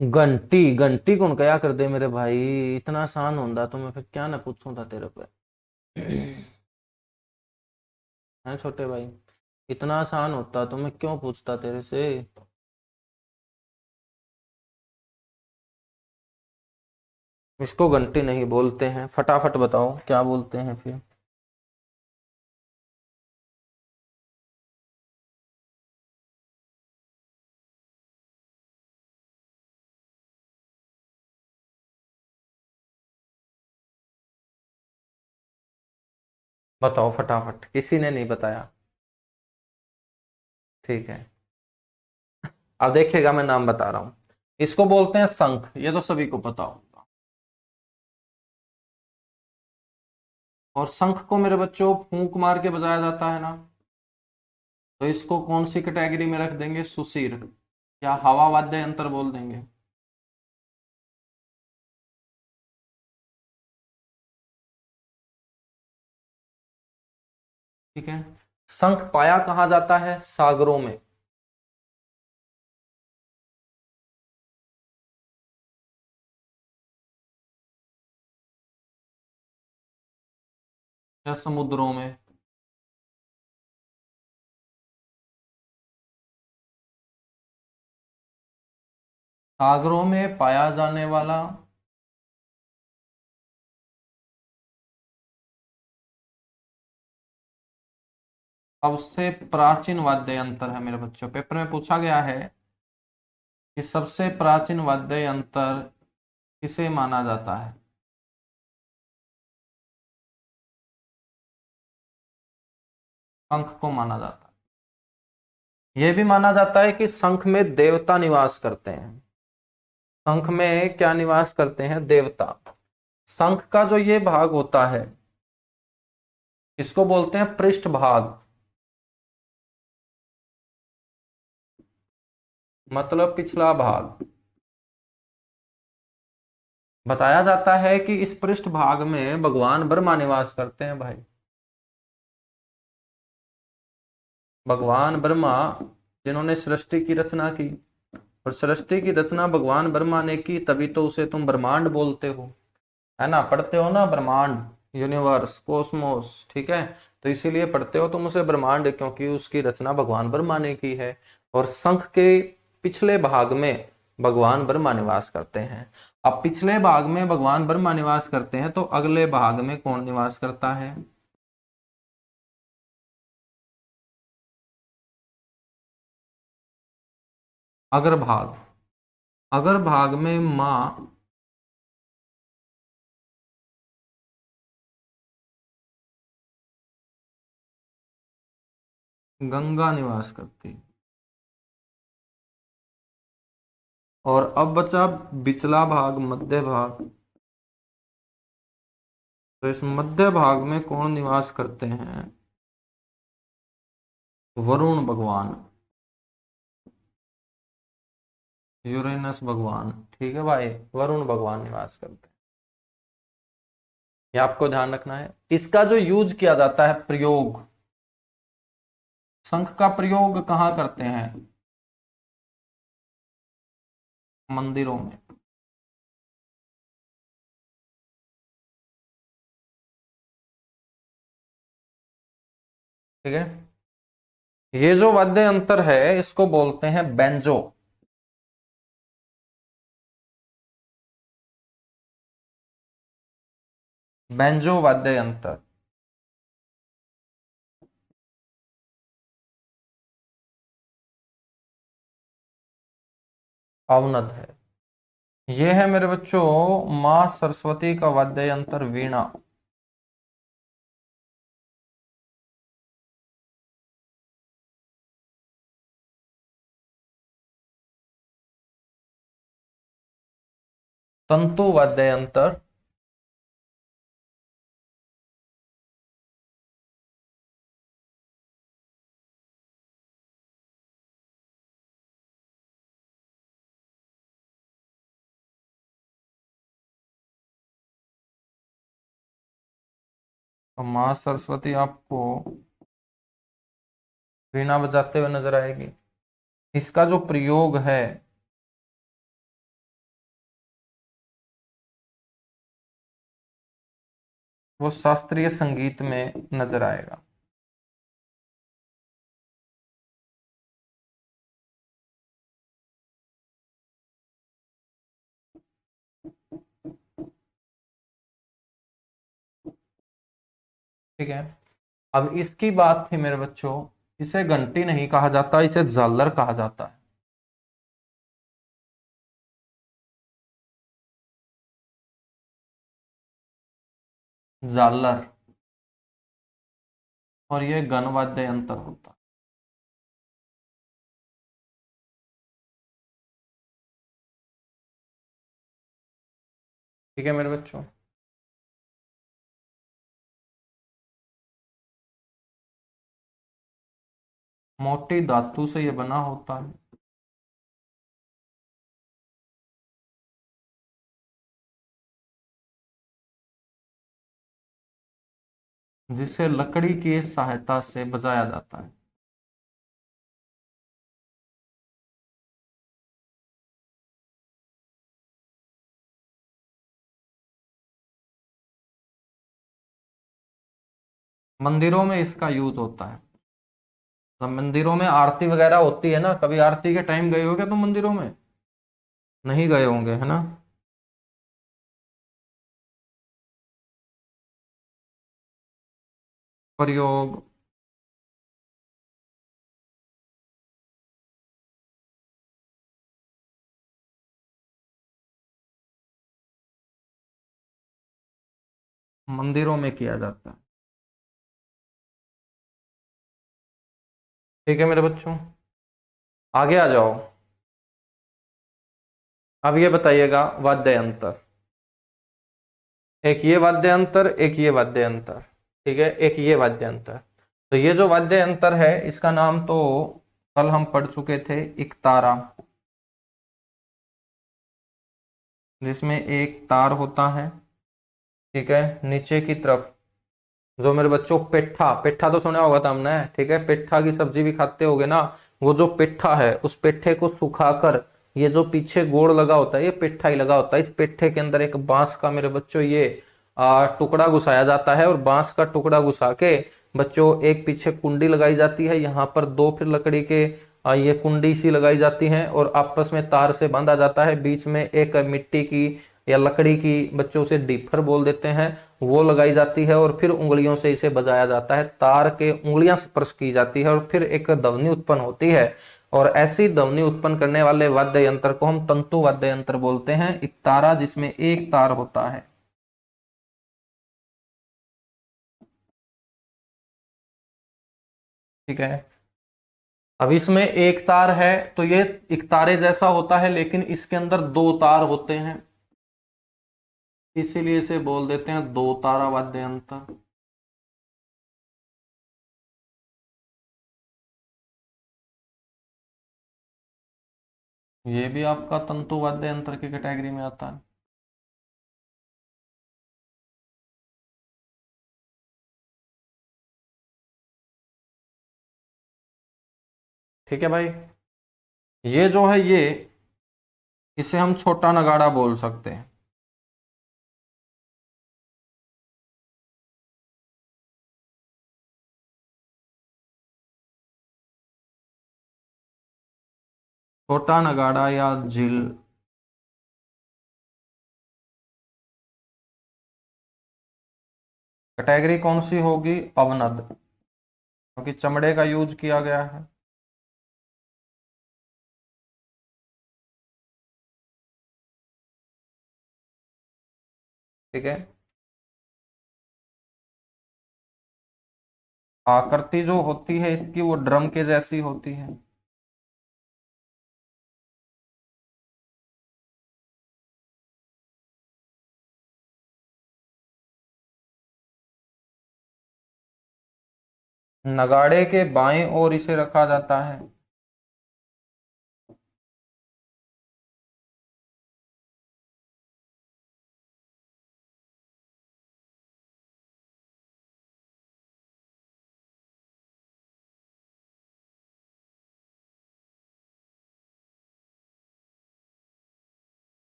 घंटी? घंटी कौन क्या कर दे मेरे भाई, इतना आसान होता तो मैं फिर क्या ना पूछूं था तेरे पे। है छोटे भाई, इतना आसान होता तो मैं क्यों पूछता तेरे से। इसको घंटी नहीं बोलते हैं, फटाफट बताओ क्या बोलते हैं फिर। बताओ फटाफट, किसी ने नहीं बताया। ठीक है, अब देखिएगा मैं नाम बता रहा हूं। इसको बोलते हैं शंख, ये तो सभी को पता होगा। और शंख को मेरे बच्चों फूंक मार के बजाया जाता है ना, तो इसको कौन सी कैटेगरी में रख देंगे? सुशीर या हवा वाद्य यंत्र बोल देंगे। ठीक है। शंख पाया कहाँ जाता है? सागरों में। या समुद्रों में। सागरों में पाया जाने वाला सबसे प्राचीन वाद्य यंत्र है मेरे बच्चों। पेपर में पूछा गया है कि सबसे प्राचीन वाद्य यंत्र किसे माना जाता है? शंख को माना जाता है। यह भी माना जाता है कि शंख में देवता निवास करते हैं। शंख में क्या निवास करते हैं? देवता। शंख का जो ये भाग होता है, इसको बोलते हैं पृष्ठ भाग, मतलब पिछला भाग। बताया जाता है कि इस पृष्ठ भाग में भगवान ब्रह्मा निवास करते हैं भाई। भगवान ब्रह्मा, जिन्होंने सृष्टि की रचना की, और सृष्टि की रचना भगवान ब्रह्मा ने की, तभी तो उसे तुम ब्रह्मांड बोलते हो, है ना? पढ़ते हो ना ब्रह्मांड, यूनिवर्स, कॉस्मोस, ठीक है? तो इसीलिए पढ़ते हो तुम उसे ब्रह्मांड, क्योंकि उसकी रचना भगवान ब्रह्मा ने की है। और शंख के पिछले भाग में भगवान ब्रह्मा निवास करते हैं। अब पिछले भाग में भगवान ब्रह्मा निवास करते हैं, तो अगले भाग में कौन निवास करता है? अग्रभाग। अग्रभाग में माँ गंगा निवास करती है। और अब बचा बिचला भाग, मध्य भाग। तो इस मध्य भाग में कौन निवास करते हैं? वरुण भगवान, यूरेनस भगवान। ठीक है भाई, वरुण भगवान निवास करते हैं। ये आपको ध्यान रखना है। इसका जो यूज किया जाता है, प्रयोग, शंख का प्रयोग कहाँ करते हैं? मंदिरों में। ठीक है, ये जो वाद्य यंत्र है इसको बोलते हैं बेंजो। बेंजो वाद्य यंत्र। अवनद है। ये है मेरे बच्चों माँ सरस्वती का वाद्य यंत्र वीणा। तंतु वाद्य यंत्र। तो माँ सरस्वती आपको वीणा बजाते हुए नजर आएगी। इसका जो प्रयोग है वो शास्त्रीय संगीत में नजर आएगा। ठीक है, अब इसकी बात थी मेरे बच्चों, इसे घंटी नहीं कहा जाता, इसे झालर कहा जाता है। झालर। और ये गण वाद्य यंत्र होता है। ठीक है मेरे बच्चों। मोटी धातु से ये बना होता है। जिसे लकड़ी की सहायता से बजाया जाता है। मंदिरों में इसका यूज होता है। तो मंदिरों में आरती वगैरह होती है ना, कभी आरती के टाइम गए हो क्या तुम मंदिरों में? नहीं गए होंगे है ना। प्रयोग। मंदिरों में किया जाता है। ठीक है मेरे बच्चों, आगे आ जाओ। अब ये बताइएगा वाद्य यंत्र। एक ये वाद्य यंत्र, एक ये वाद्य यंत्र। ठीक है, एक ये वाद्य यंत्र। तो ये जो वाद्य यंत्र है इसका नाम तो कल हम पढ़ चुके थे, इकतारा। जिसमें एक तार होता है। ठीक है, नीचे की तरफ जो मेरे बच्चों पेठा, पेठा तो सुना होगा था हमने। ठीक है, पेठा की सब्जी भी खाते होगे ना। वो जो पेठा है उस पेठे को सुखाकर ये जो पीछे गोड़ लगा होता है ये पेठा ही लगा होता है। इस पेठे के अंदर एक बांस का मेरे बच्चों ये टुकड़ा घुसाया जाता है, और बांस का टुकड़ा घुसा के बच्चों एक पीछे कुंडी लगाई जाती है, यहाँ पर दो फिर लकड़ी के ये कुंडी सी लगाई जाती है, और आपस में तार से बांधा जाता है। बीच में एक मिट्टी की या लकड़ी की, बच्चों से डीफर बोल देते हैं, वो लगाई जाती है, और फिर उंगलियों से इसे बजाया जाता है। तार के उंगलियां स्पर्श की जाती है और फिर एक ध्वनि उत्पन्न होती है। और ऐसी ध्वनि उत्पन्न करने वाले वाद्य यंत्र को हम तंतु वाद्य यंत्र बोलते हैं। एक तारा जिसमें एक तार होता है। ठीक है, अब इसमें एक तार है तो ये एक तारे जैसा होता है, लेकिन इसके अंदर दो तार होते हैं, इसीलिए इसे बोल देते हैं दो तारा वाद्य यंत्र। ये भी आपका तंतु वाद्य यंत्र की कैटेगरी में आता है। ठीक है भाई, ये जो है ये, इसे हम छोटा नगाड़ा बोल सकते हैं। छोटा नगाड़ा या जिल। कैटेगरी कौन सी होगी? अवनद, क्योंकि चमड़े का यूज किया गया है। ठीक है, आकृति जो होती है इसकी वो ड्रम के जैसी होती है। नगाड़े के बाएं ओर इसे रखा जाता है।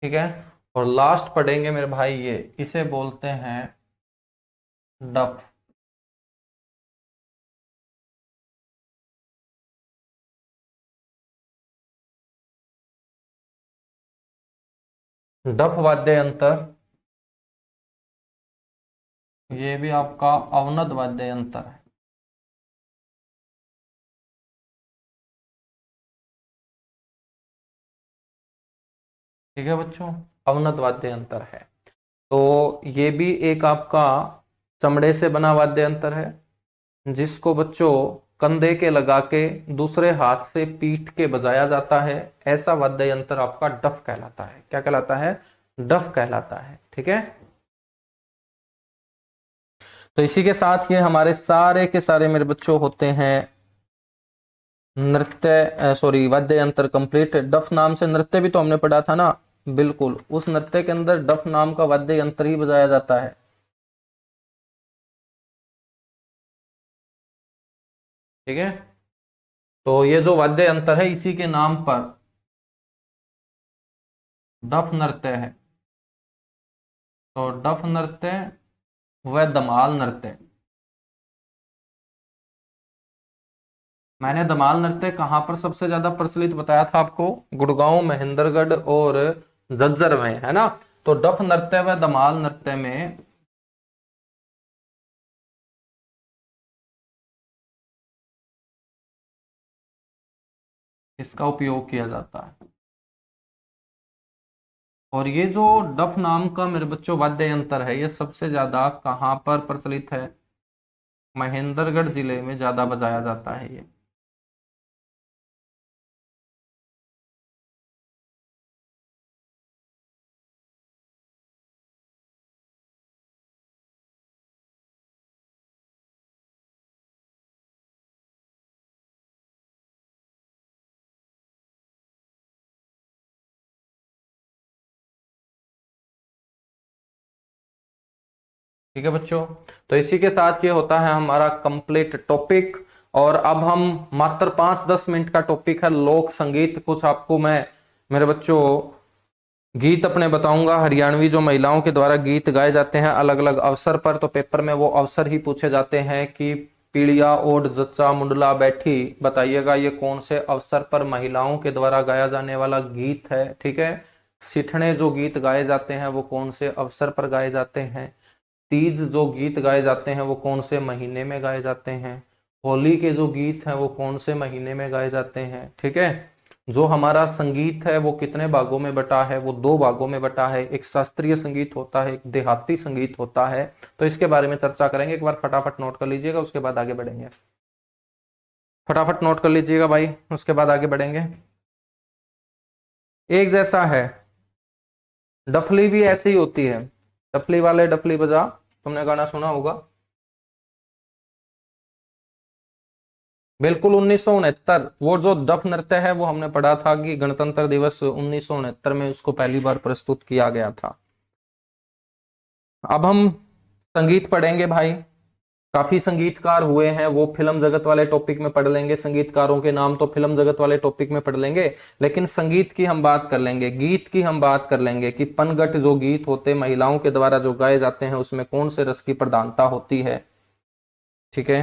ठीक है, और लास्ट पढ़ेंगे मेरे भाई, ये इसे बोलते हैं डफ। डफ वाद्य यंत्र, ये भी आपका अवनद वाद्य यंत्र है। ठीक है बच्चों, अवनद वाद्य यंत्र है। तो ये भी एक आपका चमड़े से बना वाद्य यंत्र है, जिसको बच्चों कंधे के लगा के दूसरे हाथ से पीट के बजाया जाता है। ऐसा वाद्य यंत्र आपका डफ कहलाता है। क्या कहलाता है? डफ कहलाता है। ठीक है, तो इसी के साथ ये हमारे सारे के सारे मेरे बच्चों होते हैं नृत्य, सॉरी, वाद्य यंत्र कंप्लीट। डफ नाम से नृत्य भी तो हमने पढ़ा था ना, बिल्कुल उस नृत्य के अंदर डफ नाम का वाद्य यंत्र ही बजाया जाता है। ठीक है, तो ये जो वाद्य यंत्र है इसी के नाम पर डफ नृत्य है। तो डफ नृत्य व धमाल नृत्य, मैंने धमाल नृत्य कहाँ पर सबसे ज्यादा प्रचलित बताया था आपको? गुड़गांव, महेंद्रगढ़ और झज्जर में, है ना। तो डफ नृत्य व धमाल नृत्य में इसका उपयोग किया जाता है। और ये जो डफ नाम का मेरे बच्चों वाद्य यंत्र है, ये सबसे ज्यादा कहाँ पर प्रचलित है? महेंद्रगढ़ जिले में ज्यादा बजाया जाता है ये। ठीक है बच्चों, तो इसी के साथ ये होता है हमारा कंप्लीट टॉपिक। और अब हम मात्र 5-10 मिनट का टॉपिक है लोक संगीत। कुछ आपको मैं मेरे बच्चों गीत अपने बताऊंगा, हरियाणवी जो महिलाओं के द्वारा गीत गाए जाते हैं अलग अलग अवसर पर। तो पेपर में वो अवसर ही पूछे जाते हैं कि पीड़िया ओढ़ जच्चा मुंडला बैठी, बताइएगा ये कौन से अवसर पर महिलाओं के द्वारा गाया जाने वाला गीत है। ठीक है, सिठने जो गीत गाए जाते हैं वो कौन से अवसर पर गाए जाते हैं। तीज जो गीत गाए जाते हैं वो कौन से महीने में गाए जाते हैं। होली के जो गीत हैं वो कौन से महीने में गाए जाते हैं। ठीक है, जो हमारा संगीत है वो कितने भागों में बटा है? वो 2 भागों में बटा है। एक शास्त्रीय संगीत होता है, एक देहाती संगीत होता है। तो इसके बारे में चर्चा करेंगे, एक बार फटाफट नोट कर लीजिएगा, उसके बाद आगे बढ़ेंगे। फटाफट नोट कर लीजिएगा भाई, उसके बाद आगे बढ़ेंगे। एक जैसा है, डफली भी ऐसी ही होती है। डफली वाले डफली बजा, तुमने गाना सुना होगा। बिल्कुल 1969, वो जो डफ नृत्य है वो हमने पढ़ा था कि गणतंत्र दिवस 1969 में उसको पहली बार प्रस्तुत किया गया था। अब हम संगीत पढ़ेंगे भाई। काफी संगीतकार हुए हैं, वो फिल्म जगत वाले टॉपिक में पढ़ लेंगे, संगीतकारों के नाम तो फिल्म जगत वाले टॉपिक में पढ़ लेंगे। लेकिन संगीत की हम बात कर लेंगे, गीत की हम बात कर लेंगे कि पनघट जो गीत होते महिलाओं के द्वारा जो गाए जाते हैं उसमें कौन से रस की प्रधानता होती है। ठीक है।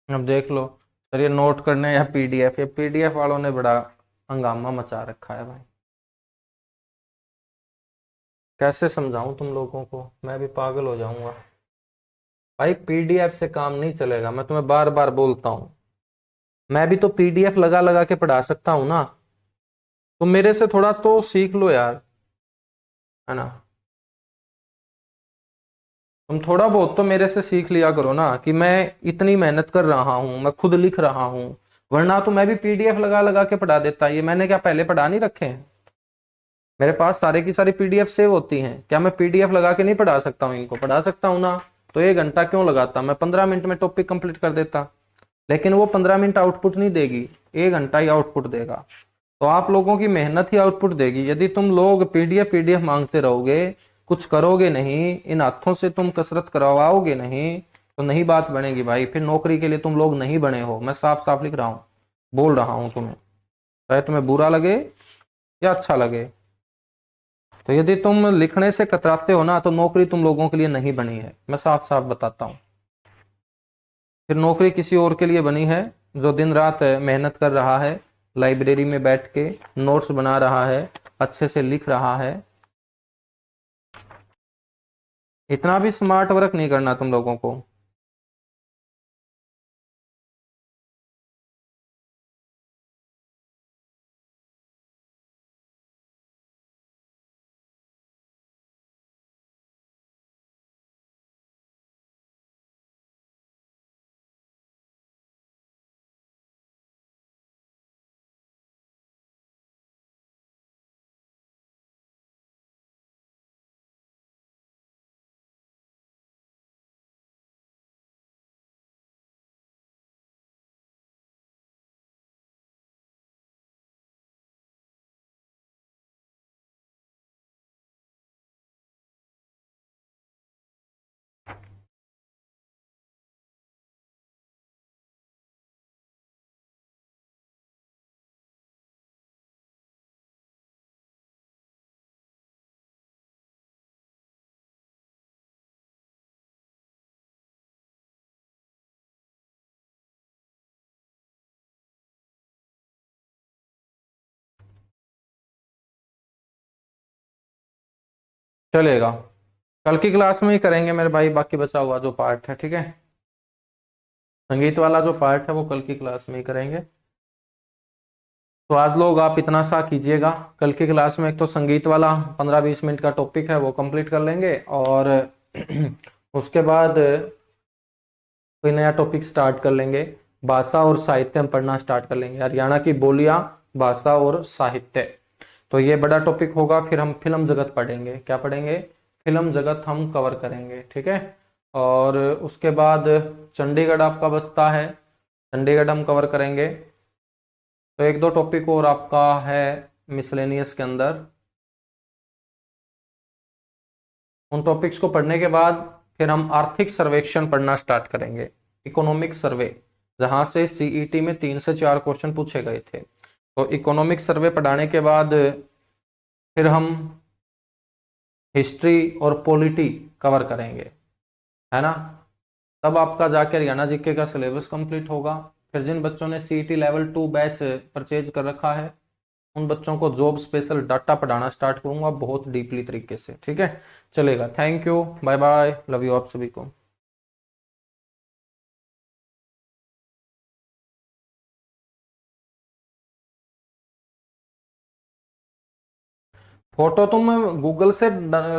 अब देख लो सर, ये नोट करने या पीडीएफ, ये पीडीएफ वालों ने बड़ा हंगामा मचा रखा है भाई। कैसे समझाऊं तुम लोगों को, मैं भी पागल हो जाऊंगा भाई। पीडीएफ से काम नहीं चलेगा, मैं तुम्हें बार बार बोलता हूं। मैं भी तो पीडीएफ लगा लगा के पढ़ा सकता हूं ना, तुम मेरे से थोड़ा तो सीख लो यार, है ना। तुम थोड़ा बहुत तो मेरे से सीख लिया करो ना, कि मैं इतनी मेहनत कर रहा हूं, मैं खुद लिख रहा हूं। वरना तो मैं भी पीडीएफ लगा लगा के पढ़ा देता। ये मैंने क्या पहले पढ़ा नहीं रखे हैं? मेरे पास सारे की सारी पीडीएफ सेव होती हैं। क्या मैं पीडीएफ लगा के नहीं पढ़ा सकता हूँ? इनको पढ़ा सकता हूँ ना। तो 1 घंटा क्यों लगाता, मैं 15 मिनट में टॉपिक कंप्लीट कर देता। लेकिन वो 15 मिनट आउटपुट नहीं देगी, 1 घंटा ही आउटपुट देगा। तो आप लोगों की मेहनत ही आउटपुट देगी। यदि तुम लोग पीडीएफ पीडीएफ मांगते रहोगे, कुछ करोगे नहीं, इन हाथों से तुम कसरत करवाओगे नहीं, तो नहीं बात बनेगी भाई। फिर नौकरी के लिए तुम लोग नहीं बने हो। मैं साफ साफ लिख रहा हूँ, बोल रहा हूँ तुम्हें, चाहे तुम्हें बुरा लगे या अच्छा लगे। तो यदि तुम लिखने से कतराते हो ना, तो नौकरी तुम लोगों के लिए नहीं बनी है, मैं साफ साफ बताता हूँ। फिर नौकरी किसी और के लिए बनी है, जो दिन रात मेहनत कर रहा है, लाइब्रेरी में बैठ के नोट्स बना रहा है, अच्छे से लिख रहा है। इतना भी स्मार्ट वर्क नहीं करना तुम लोगों को। चलेगा, कल की क्लास में ही करेंगे मेरे भाई, बाकी बचा हुआ जो पार्ट है। ठीक है, संगीत वाला जो पार्ट है वो कल की क्लास में ही करेंगे। तो आज लोग आप इतना सा कीजिएगा, कल की क्लास में एक तो संगीत वाला 15-20 मिनट का टॉपिक है वो कंप्लीट कर लेंगे, और उसके बाद कोई नया टॉपिक स्टार्ट कर लेंगे, भाषा और साहित्य हम पढ़ना स्टार्ट कर लेंगे, हरियाणा की बोलियां, भाषा और साहित्य। तो ये बड़ा टॉपिक होगा। फिर हम फिल्म जगत पढ़ेंगे। क्या पढ़ेंगे? फिल्म जगत हम कवर करेंगे, ठीक है। और उसके बाद चंडीगढ़ आपका बचता है, चंडीगढ़ हम कवर करेंगे। तो एक दो टॉपिक और आपका है मिसलेनियस के अंदर। उन टॉपिक्स को पढ़ने के बाद फिर हम आर्थिक सर्वेक्षण पढ़ना स्टार्ट करेंगे, इकोनॉमिक सर्वे, जहां से सीईटी में 3 से 4 क्वेश्चन पूछे गए थे। तो इकोनॉमिक सर्वे पढ़ाने के बाद फिर हम हिस्ट्री और पॉलिटी कवर करेंगे, है ना। तब आपका जाके हरियाणा जीके का सिलेबस कंप्लीट होगा। फिर जिन बच्चों ने सीईटी लेवल 2 बैच परचेज कर रखा है, उन बच्चों को जॉब स्पेशल डाटा पढ़ाना स्टार्ट करूंगा बहुत डीपली तरीके से, ठीक है। चलेगा, thank you, bye bye, love you आप सभी को। फोटो तुम गूगल से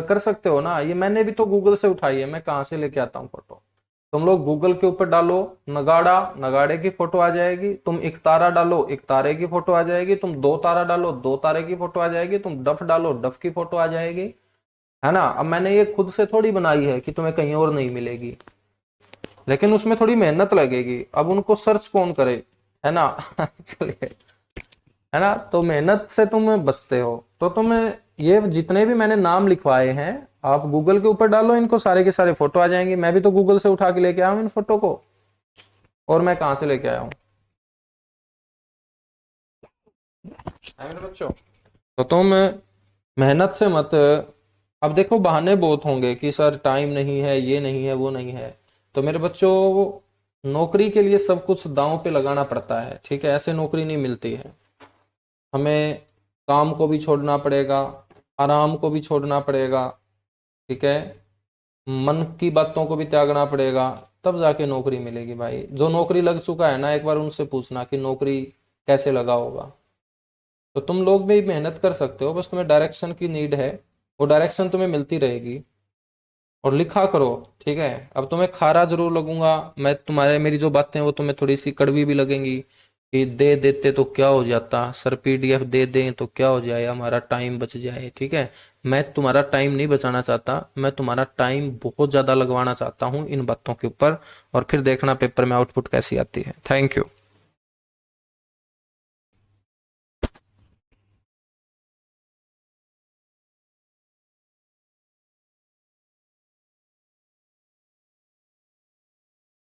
कर सकते हो ना, ये मैंने भी तो गूगल से उठाई है, मैं कहाँ से लेके आता हूँ फोटो। तुम लोग गूगल के ऊपर डालो नगाड़ा, नगाड़े की फोटो आ जाएगी। तुम एक तारा डालो, एक तारे की फोटो आ जाएगी। तुम 2 तारा डालो, 2 तारे की फोटो आ जाएगी। तुम डफ डालो, डफ की फोटो आ जाएगी, है ना। अब मैंने ये खुद से थोड़ी बनाई है कि तुम्हें कहीं और नहीं मिलेगी, लेकिन उसमें थोड़ी मेहनत लगेगी। अब उनको सर्च कौन करे, है ना। चलिए, है ना। तो मेहनत से तुम बचते हो। तो तुम्हें ये जितने भी मैंने नाम लिखवाए हैं, आप गूगल के ऊपर डालो इनको, सारे के सारे फोटो आ जाएंगे। मैं भी तो गूगल से उठा के लेके आया हूं इन फोटो को। और मैं कहां से लेके आया हूं, है मेरे बच्चों। तो तुम मेहनत से मत, अब देखो बहाने बहुत होंगे कि सर टाइम नहीं है, ये नहीं है, वो नहीं है। तो मेरे बच्चों, नौकरी के लिए सब कुछ दांव पे लगाना पड़ता है, ठीक है। ऐसे नौकरी नहीं मिलती है। हमें काम को भी छोड़ना पड़ेगा, आराम को भी छोड़ना पड़ेगा, ठीक है। मन की बातों को भी त्यागना पड़ेगा, तब जाके नौकरी मिलेगी भाई। जो नौकरी लग चुका है ना, एक बार उनसे पूछना कि नौकरी कैसे लगा होगा। तो तुम लोग भी मेहनत कर सकते हो, बस तुम्हें डायरेक्शन की नीड है। वो डायरेक्शन तुम्हें मिलती रहेगी। और लिखा करो, ठीक है। अब तुम्हें खारा जरूर लगूंगा मैं, तुम्हारे मेरी जो बातें वो तुम्हें थोड़ी सी कड़वी भी लगेंगी कि दे देते तो क्या हो जाता, सर पीडीएफ दे दें तो क्या हो जाए, हमारा टाइम बच जाए, ठीक है। मैं तुम्हारा टाइम नहीं बचाना चाहता, मैं तुम्हारा टाइम बहुत ज्यादा लगवाना चाहता हूँ इन बातों के ऊपर। और फिर देखना पेपर में आउटपुट कैसी आती है। Thank you.